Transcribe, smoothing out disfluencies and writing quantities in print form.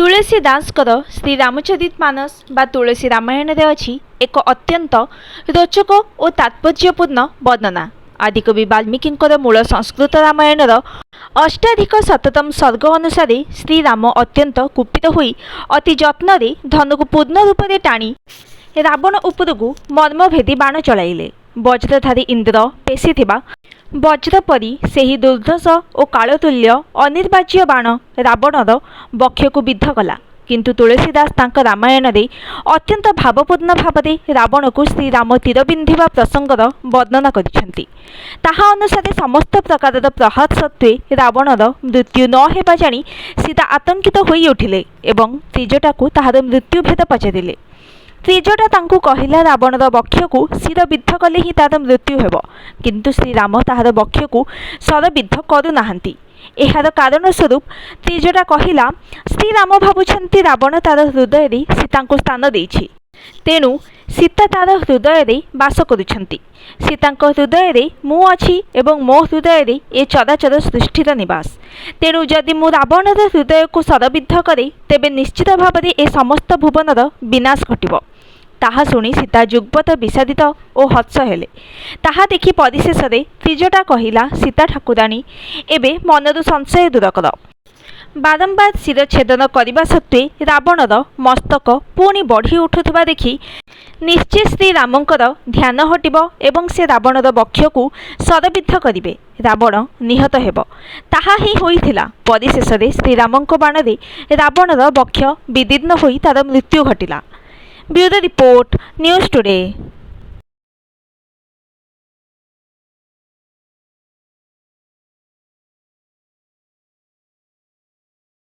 तुलसीदासଙ୍କର ଶ୍ରୀ ରାମଚରିତମାନସ ବା ତୁଳସୀ ରାମାୟଣରେ ଅଛି ଏକ ଅତ୍ୟନ୍ତ ରୋଚକ ଓ ତାତ୍ପର୍ଯ୍ୟପୂର୍ଣ୍ଣ ବର୍ଣ୍ଣନା। ଆଦିକବି ବାଲ୍ମୀକିଙ୍କର ମୂଳ ସଂସ୍କୃତ ରାମାୟଣର ଅଷ୍ଟାଧିକ ଶତତମ ସର୍ଗ ଅନୁସାରେ ଶ୍ରୀରାମ ଅତ୍ୟନ୍ତ କୁପିତ ହୋଇ ଅତି ଯତ୍ନରେ ଧନୁକୁ ପୂର୍ଣ୍ଣ ରୂପରେ ଟାଣି ରାବଣ ଉପରକୁ ମର୍ମଭେଦୀ ବାଣ ଚଳାଇଲେ। ବଜ୍ରଧାରୀ ଇନ୍ଦ୍ର ପେଶିଥିବା ବଜ୍ର ପରି ସେହି ଦୁର୍ଦ୍ଧର୍ଷ ଓ କାଳତୁଲ୍ୟ ଅନିର୍ବାଚ୍ୟ ବାଣ ରାବଣର ବକ୍ଷକୁ ବିଦ୍ଧ କଲା। କିନ୍ତୁ ତୁଳସୀଦାସ ତାଙ୍କ ରାମାୟଣରେ ଅତ୍ୟନ୍ତ ଭାବପୂର୍ଣ୍ଣ ଭାବରେ ରାବଣକୁ ଶ୍ରୀରାମ ତୀର ବିନ୍ଧିବା ପ୍ରସଙ୍ଗର ବର୍ଣ୍ଣନା କରିଛନ୍ତି। ତାହା ଅନୁସାରେ ସମସ୍ତ ପ୍ରକାରର ପ୍ରହାଦ ସତ୍ତ୍ୱେ ରାବଣର ମୃତ୍ୟୁ ନ ହେବା ଜାଣି ସୀତା ଆତଙ୍କିତ ହୋଇ ଉଠିଲେ ଏବଂ ତ୍ରିଜଟାକୁ ତାହାର ମୃତ୍ୟୁଭେଦ ପଚାରିଲେ। ତ୍ରିଜଟା ତାଙ୍କୁ କହିଲା ରାବଣର ବକ୍ଷକୁ ଶିରବିଦ୍ଧ କଲେ ହିଁ ତାର ମୃତ୍ୟୁ ହେବ, କିନ୍ତୁ ଶ୍ରୀରାମ ତାହାର ବକ୍ଷକୁ ଶରବିଦ୍ଧ କରୁନାହାନ୍ତି। ଏହାର କାରଣ ସ୍ୱରୂପ ତ୍ରିଜଟା କହିଲା, ଶ୍ରୀରାମ ଭାବୁଛନ୍ତି ରାବଣ ତାର ହୃଦୟରେ ସୀତାଙ୍କୁ ସ୍ଥାନ ଦେଇଛି, ତେଣୁ ସୀତା ତାର ହୃଦୟରେ ବାସ କରୁଛନ୍ତି। ସୀତାଙ୍କ ହୃଦୟରେ ମୁଁ ଅଛି ଏବଂ ମୋ ହୃଦୟରେ ଏ ଚରାଚର ସୃଷ୍ଟିର ନିବାସ। ତେଣୁ ଯଦି ମୁଁ ରାବଣର ହୃଦୟକୁ ଶରବିଦ୍ଧ କରେ ତେବେ ନିଶ୍ଚିତ ଭାବରେ ଏ ସମସ୍ତ ଭୁବନର ବିନାଶ ଘଟିବ। ତାହା ଶୁଣି ସୀତା ଯୁଗପତ ବିଷାଦିତ ଓ ହତ୍ସ ହେଲେ। ତାହା ଦେଖି ପରିଶେଷରେ ତ୍ରିଜଟା କହିଲା, ସୀତା ଠାକୁରାଣୀ, ଏବେ ମନରୁ ସଂଶୟ ଦୂର କର। ବାରମ୍ବାର ଶିରଚ୍ଛେଦନ କରିବା ସତ୍ତ୍ୱେ ରାବଣର ମସ୍ତକ ପୁଣି ବଢ଼ି ଉଠୁଥିବା ଦେଖି ନିଶ୍ଚୟ ଶ୍ରୀରାମଙ୍କର ଧ୍ୟାନ ହଟିବ ଏବଂ ସେ ରାବଣର ବକ୍ଷକୁ ଶରବିଦ୍ଧ କରିବେ। ରାବଣ ନିହତ ହେବ। ତାହା ହିଁ ହୋଇଥିଲା। ପରିଶେଷରେ ଶ୍ରୀରାମଙ୍କ ବାଣରେ ରାବଣର ବକ୍ଷ ବିଦୀର୍ଣ୍ଣ ହୋଇ ତାର ମୃତ୍ୟୁ ଘଟିଲା। Bureau report, news today.